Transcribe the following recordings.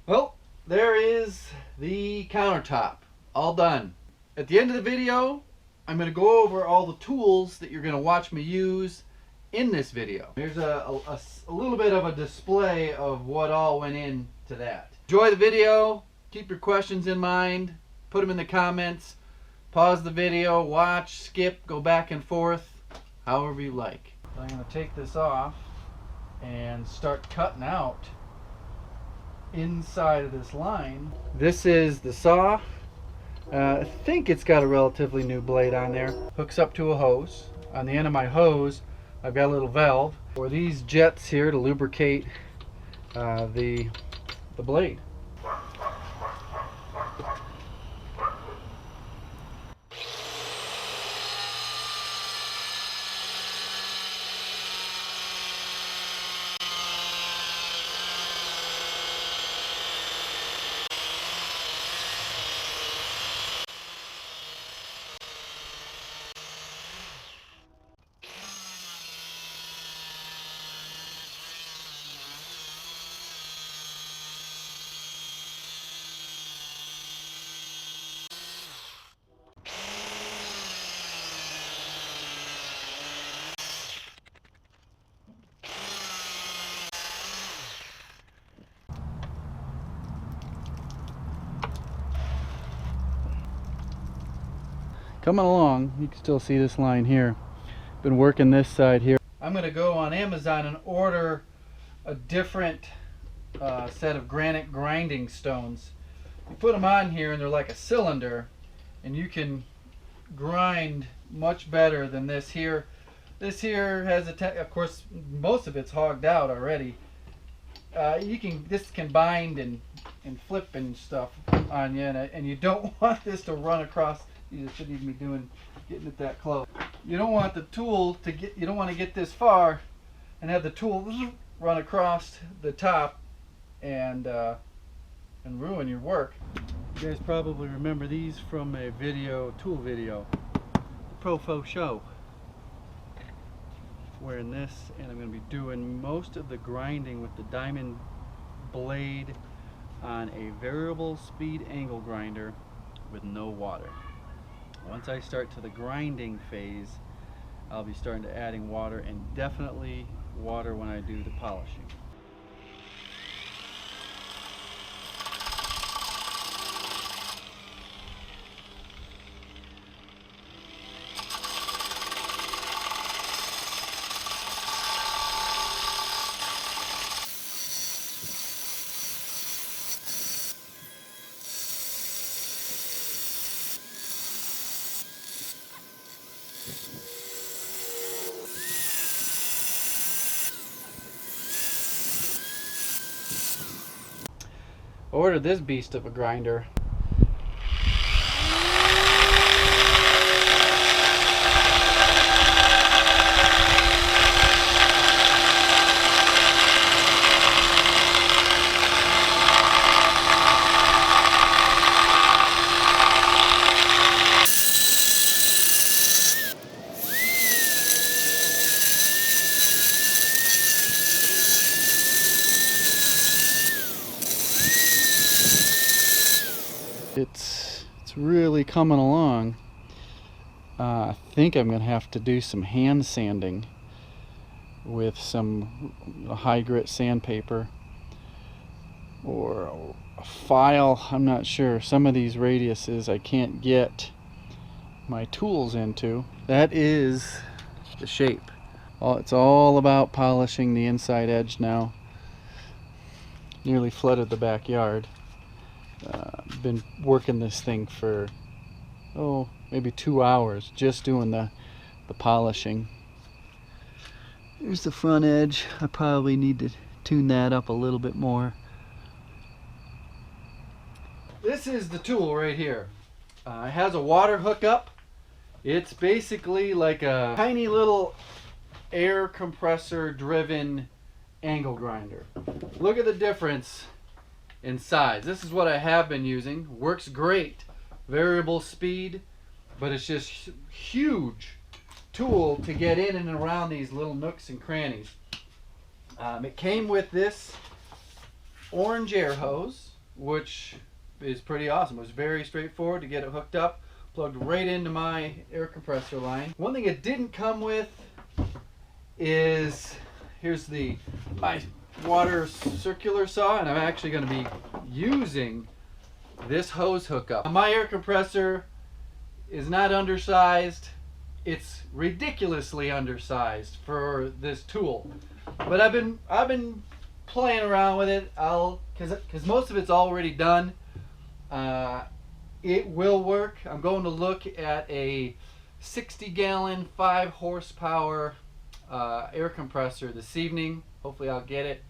Well, there is the countertop, all done. At the end of the video, I'm going to go over all the tools that you're going to watch me use in this video. Here's a little bit of a display of what all went into that. Enjoy the video, keep your questions in mind, put them in the comments, pause the video, watch, skip, go back and forth, however you like. So I'm going to take this off and start cutting out inside of this line. This is the saw. I think it's got a relatively new blade on there. Hooks up to a hose. On the end of my hose, I've got a little valve for these jets here to lubricate the blade. Coming along, you can still see this line here. Been working this side here. I'm going to go on Amazon and order a different set of granite grinding stones. You put them on here and they're like a cylinder, and you can grind much better than this here. This here has of course most of it's hogged out already. This can bind and flip and stuff on you, and you don't want this to run across. You shouldn't even be getting it that close. You don't want the tool to you don't want to get this far and have the tool run across the top and ruin your work. You guys probably remember these from a tool video, Profo Show. Wearing this, and I'm going to be doing most of the grinding with the diamond blade on a variable speed angle grinder with no water. Once I start to the grinding phase, I'll be starting to adding water, and definitely water when I do the polishing. Ordered this beast of a grinder. It's really coming along. I think I'm going to have to do some hand sanding with some high grit sandpaper or a file. I'm not sure. Some of these radiuses I can't get my tools into. That is the shape. It's all about polishing the inside edge now. Nearly flooded the backyard. Been working this thing for maybe 2 hours just doing the polishing. Here's the front edge. I probably need to tune that up a little bit more. This is the tool right here. It has a water hookup. It's basically like a tiny little air compressor driven angle grinder. Look at the difference in size. This is what I have been using. Works great. Variable speed, but it's just huge tool to get in and around these little nooks and crannies. It came with this orange air hose. which is pretty awesome. It was very straightforward to get it hooked up, plugged right into my air compressor line. One thing it didn't come with is, here's my water circular saw, and I'm actually going to be using this hose hookup. My air compressor is not undersized. It's ridiculously undersized for this tool, but I've been playing around with it. Because most of it's already done. It will work. I'm going to look at a 60-gallon, 5 horsepower air compressor this evening. Hopefully I'll get it.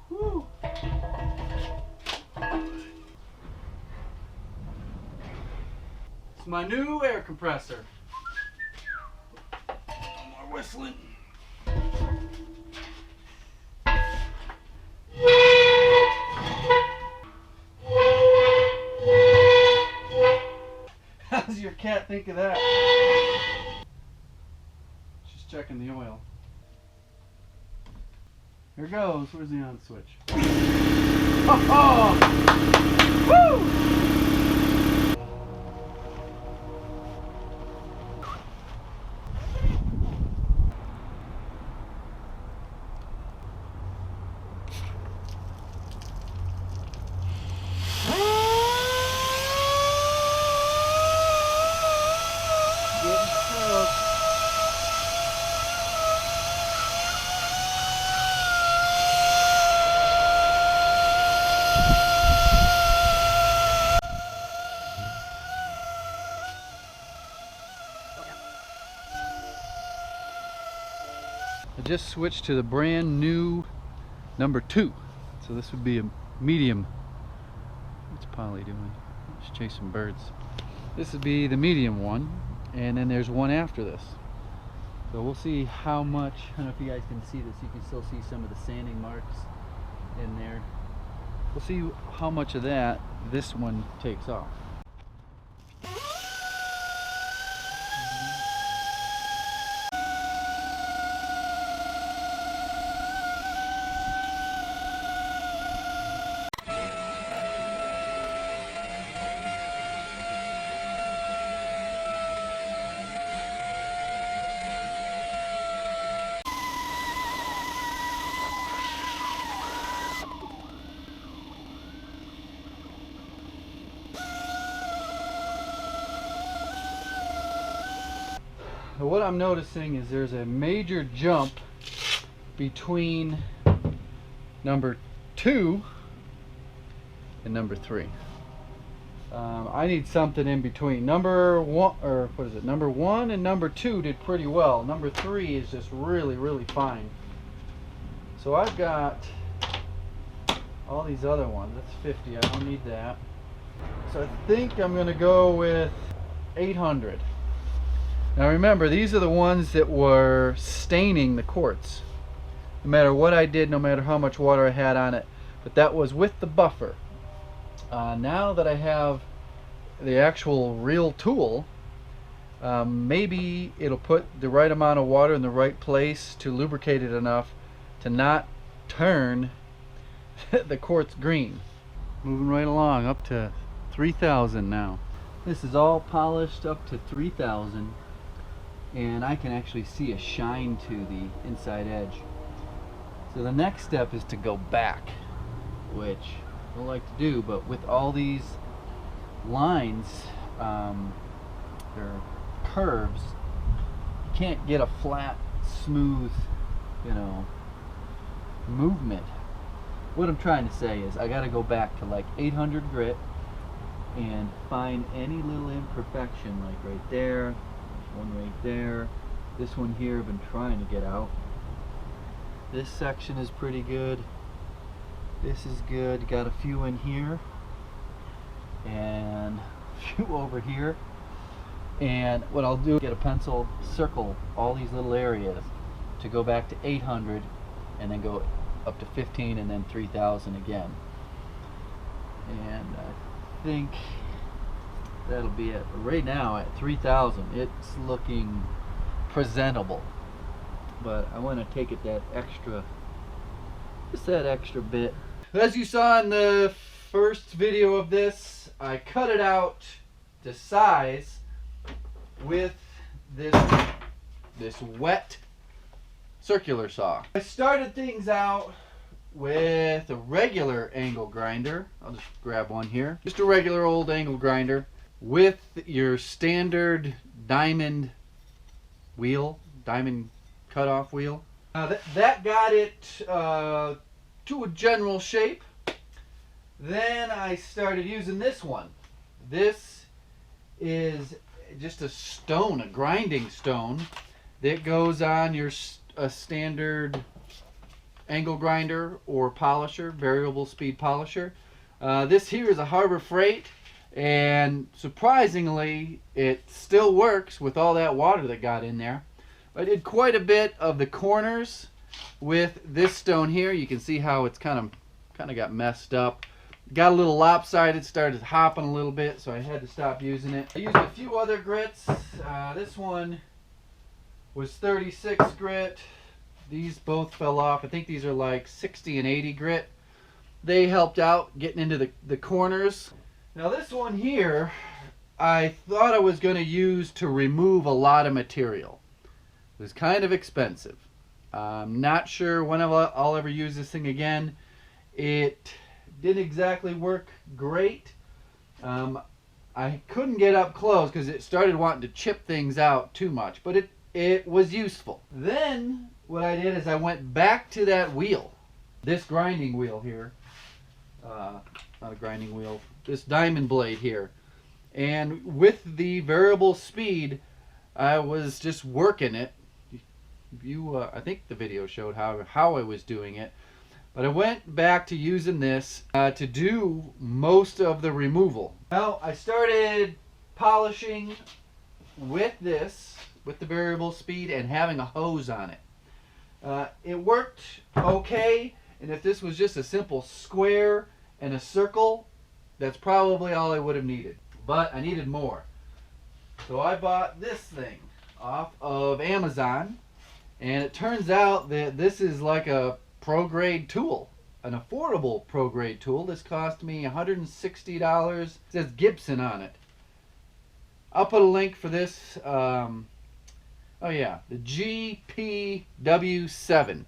Woo. It's my new air compressor. No more whistling. How does your cat think of that? She's checking the oil. Here goes. Where's the on switch? Oh! Woo! I just switched to the brand new number 2. So this would be a medium. What's Polly doing? She's chasing birds. This would be the medium one, and then there's one after this. So we'll see how much. I don't know if you guys can see this. You can still see some of the sanding marks in there. We'll see how much of that this one takes off. What I'm noticing is there's a major jump between number 2 and number 3. I need something in between. Number 1, or what is it? Number 1 and number 2 did pretty well. Number 3 is just really fine. So I've got all these other ones. That's 50. I don't need that. So I think I'm going to go with 800. Now remember, these are the ones that were staining the quartz. No matter what I did, no matter how much water I had on it. But that was with the buffer. Now that I have the actual real tool, maybe it'll put the right amount of water in the right place to lubricate it enough to not turn the quartz green. Moving right along, up to 3,000 now. This is all polished up to 3,000. And I can actually see a shine to the inside edge. So the next step is to go back, which I don't like to do, but with all these lines, they're curves, you can't get a flat, smooth, movement. What I'm trying to say is I gotta go back to like 800 grit and find any little imperfection, like right there, one right there, this one here I've been trying to get out. This section is pretty good. This is good. Got a few in here and a few over here. And what I'll do is get a pencil, circle all these little areas to go back to 800 and then go up to 15 and then 3,000 again. And I think that'll be it. Right now at 3,000 it's looking presentable. but I want to take it that extra, just that extra bit. As you saw in the first video of this, I cut it out to size with this wet circular saw. I started things out with a regular angle grinder. I'll just grab one here. Just a regular old angle grinder with your standard diamond wheel, diamond cutoff wheel. That got it to a general shape. Then I started using this one. This is just a stone, a grinding stone that goes on your standard angle grinder or polisher, variable speed polisher. This here is a Harbor Freight, and surprisingly it still works with all that water that got in there. I did quite a bit of the corners with this stone here. You can see how it's kind of got messed up. Got a little lopsided, started hopping a little bit, so I had to stop using it. I used a few other grits. This one was 36 grit. These both fell off. I think these are like 60 and 80 grit. They helped out getting into the corners. Now this one here, I thought I was going to use to remove a lot of material. It was kind of expensive. I'm not sure when I'll ever use this thing again. It didn't exactly work great. I couldn't get up close because it started wanting to chip things out too much, but it was useful. Then what I did is I went back to that wheel, this grinding wheel here, not a grinding wheel, this diamond blade here, and with the variable speed I was just working it. I think the video showed how I was doing it, but I went back to using this to do most of the removal. Well, I started polishing with this, with the variable speed, and having a hose on it. It worked okay, and if this was just a simple square and a circle, that's probably all I would have needed. But I needed more. So I bought this thing off of Amazon, and it turns out that this is like a pro-grade tool, an affordable pro-grade tool. This cost me $160. It says Gibson on it. I'll put a link for this. Oh yeah, the GPW7.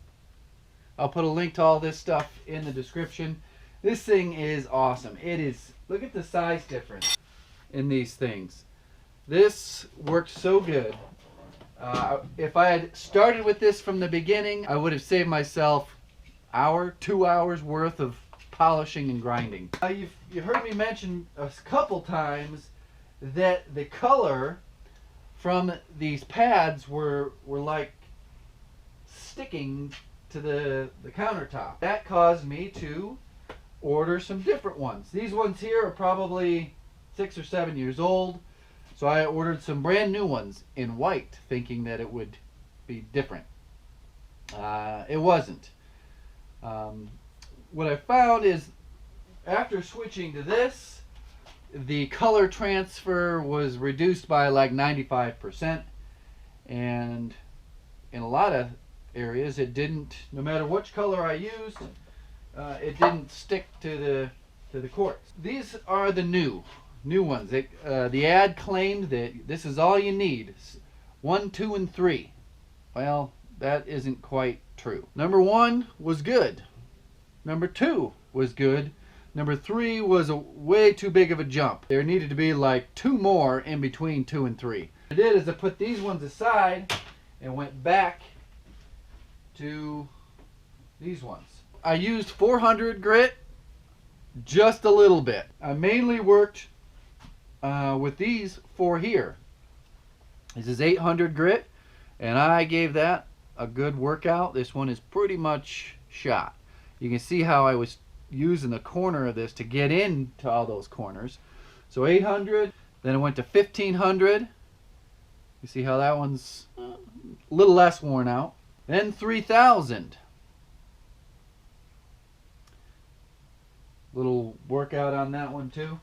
I'll put a link to all this stuff in the description. This thing is awesome. It is, look at the size difference in these things. This works so good. If I had started with this from the beginning, I would have saved myself 2 hours worth of polishing and grinding. You've heard me mention a couple times that the color from these pads were like sticking to the countertop. That caused me to order some different ones. These ones here are probably 6 or 7 years old, so I ordered some brand new ones in white, thinking that it would be different. It wasn't. What I found is after switching to this, the color transfer was reduced by like 95%, and in a lot of areas it didn't, no matter which color I used, it didn't stick to the quartz. These are the new ones. The ad claimed that this is all you need, 1, 2, and 3. Well, that isn't quite true. Number 1 was good. Number 2 was good. Number 3 was a way too big of a jump. There needed to be like 2 more in between 2 and 3. What I did is I put these ones aside and went back to these ones. I used 400 grit just a little bit. I mainly worked with these 4 here. This is 800 grit, and I gave that a good workout. This one is pretty much shot. You can see how I was using the corner of this to get into all those corners. So 800, then I went to 1500. You see how that one's a little less worn out. Then 3000. Little workout on that one too.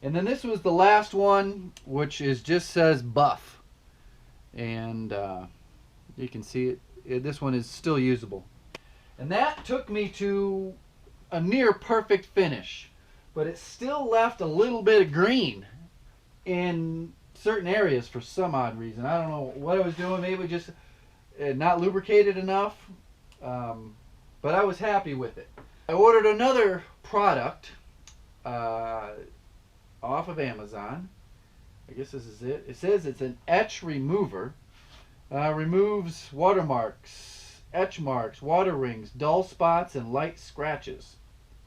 And then this was the last one, which is just says buff. And you can see this one is still usable. And that took me to a near perfect finish, but it still left a little bit of green in certain areas for some odd reason. I don't know what I was doing. Maybe just not lubricated enough, but I was happy with it. I ordered another product off of Amazon. I guess this is it. It says it's an etch remover. Removes watermarks, etch marks, water rings, dull spots, and light scratches.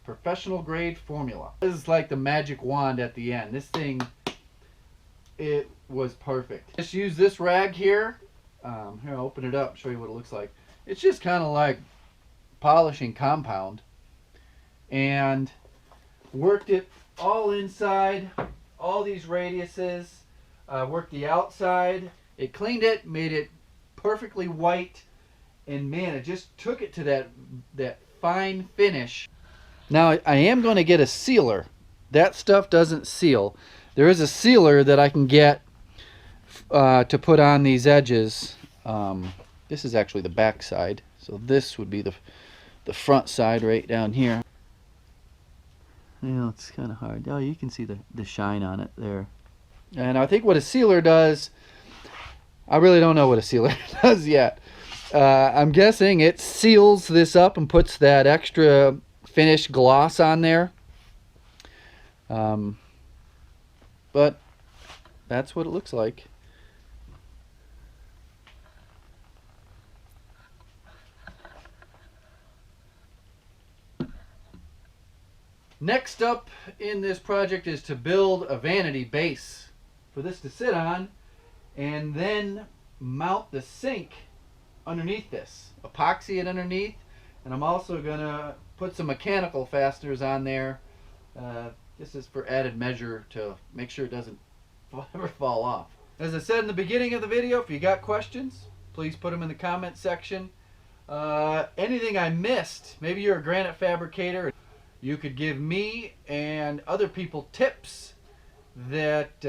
Professional grade formula. This is like the magic wand at the end. This thing, it was perfect. Just use this rag here. Here, I'll open it up, show you what it looks like. It's just kind of like polishing compound. And worked it all inside, all these radiuses, worked the outside. It cleaned it, made it perfectly white, and man, it just took it to that fine finish. Now I am going to get a sealer. That stuff doesn't seal. There is a sealer that I can get to put on these edges. This is actually the back side, so this would be the front side right down here. Yeah, it's kind of hard. Oh, you can see the shine on it there. And I think what a sealer does, I really don't know what a sealer does yet. I'm guessing it seals this up and puts that extra finish gloss on there. But that's what it looks like. Next up in this project is to build a vanity base for this to sit on, and then mount the sink underneath this. Epoxy it underneath, and I'm also going to put some mechanical fasteners on there. This is for added measure to make sure it doesn't ever fall off. As I said in the beginning of the video, if you got questions, please put them in the comment section. Anything I missed, maybe you're a granite fabricator, you could give me and other people tips that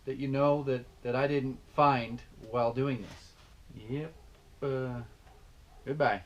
you know that I didn't find while doing this. Yep. Goodbye.